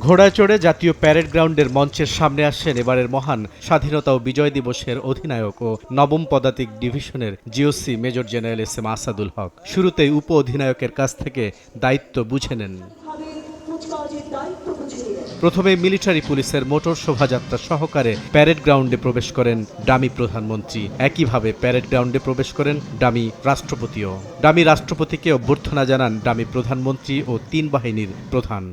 ঘোড়ায় চড়ে জাতীয় প্যারেড গ্রাউন্ডের মঞ্চের সামনে আসেন এবারের মহান স্বাধীনতা ও বিজয় দিবসের অধিনায়ক ও নবম পদাতিক ডিভিশনের GOC major general S M Asadul Haq. শুরুতেই উপ অধিনায়কের কাছ থেকে দায়িত্ব বুঝে নেন। প্রথমে মিলিটারি পুলিশের মোটর শোভাযাত্রা সহকারে প্যারেড গ্রাউন্ডে প্রবেশ করেন ডামি প্রধানমন্ত্রী। একইভাবে প্যারেড গ্রাউন্ডে প্রবেশ করেন ডামি রাষ্ট্রপতিও। ডামি রাষ্ট্রপতিকে অভ্যর্থনা জানান ডামি প্রধানমন্ত্রী ও ৩ বাহিনীর প্রধান।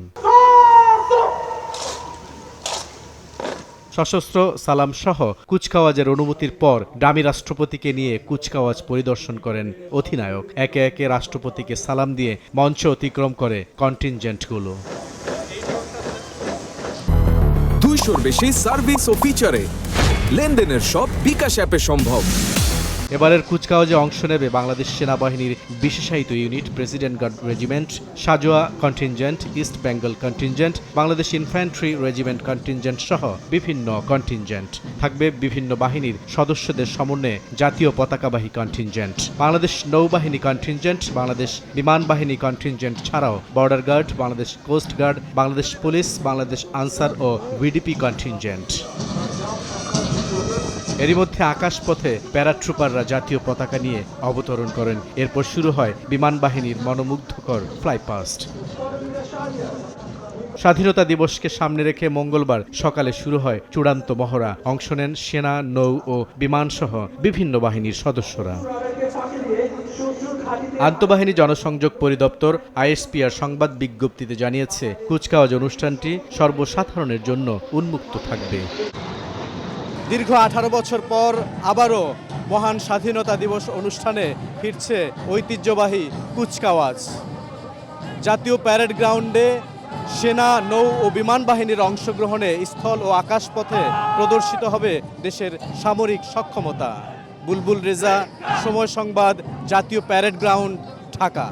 সশস্ত্র সালাম সহ কুচকাওয়াজের অনুমতির পর ডামি রাষ্ট্রপতিকে নিয়ে কুচকাওয়াজ পরিদর্শন করেন অধিনায়ক। একে একে রাষ্ট্রপতিকে সালাম দিয়ে মঞ্চ অতিক্রম করে কন্টিনজেন্টগুলো। 200-র বেশি সার্ভিস ও ফিচারে লেনদেনের সব বিকাশ অ্যাপে সম্ভব। এবারের কুচকাওয়াজে অংশ নেবে বাংলাদেশ সেনাবাহিনীর বিশেষায়িত ইউনিট, প্রেসিডেন্ট গার্ড রেজিমেন্ট, সাজোয়া contingent, east Bengal contingent, Bangladesh infantry regiment contingent সহ বিভিন্ন কন্টিনজেন্ট। থাকবে বিভিন্ন বাহিনীর সদস্যদের সমন্বয়ে জাতীয় পতাকাবাহী কন্টিনজেন্ট, বাংলাদেশ নৌবাহিনী কন্টিনজেন্ট, বাংলাদেশ বিমান বাহিনী কন্টিনজেন্ট ছাড়াও border guard, Bangladesh coast guard, Bangladesh police, Bangladesh Ansar ও ভিডিপি কন্টিনজেন্ট। এরই মধ্যে আকাশপথে প্যারাট্রুপাররা জাতীয় পতাকা নিয়ে অবতরণ করেন। এরপর শুরু হয় বিমান বাহিনীর মনোমুগ্ধকর ফ্লাইপাস্ট। স্বাধীনতা দিবসকে সামনে রেখে মঙ্গলবার সকালে শুরু হয় চূড়ান্ত মহড়া। অংশ নেন সেনা, নৌ ও বিমান সহ বিভিন্ন বাহিনীর সদস্যরা। আন্তঃবাহিনী জনসংযোগ পরিদপ্তর আইএসপিআর সংবাদ বিজ্ঞপ্তিতে জানিয়েছে, কুচকাওয়াজ অনুষ্ঠানটি সর্বসাধারণের জন্য উন্মুক্ত থাকবে। দীর্ঘ 18 বছর পর আবারও মহান স্বাধীনতা দিবস অনুষ্ঠানে ফিরছে ঐতিহ্যবাহী কুচকাওয়াজ। জাতীয় প্যারেড গ্রাউন্ডে সেনা, নৌ ও বিমান বাহিনীর অংশগ্রহণে স্থল ও আকাশপথে প্রদর্শিত হবে দেশের সামরিক সক্ষমতা। বুলবুল রেজা, সময় সংবাদ, জাতীয় প্যারেড গ্রাউন্ড, ঢাকা।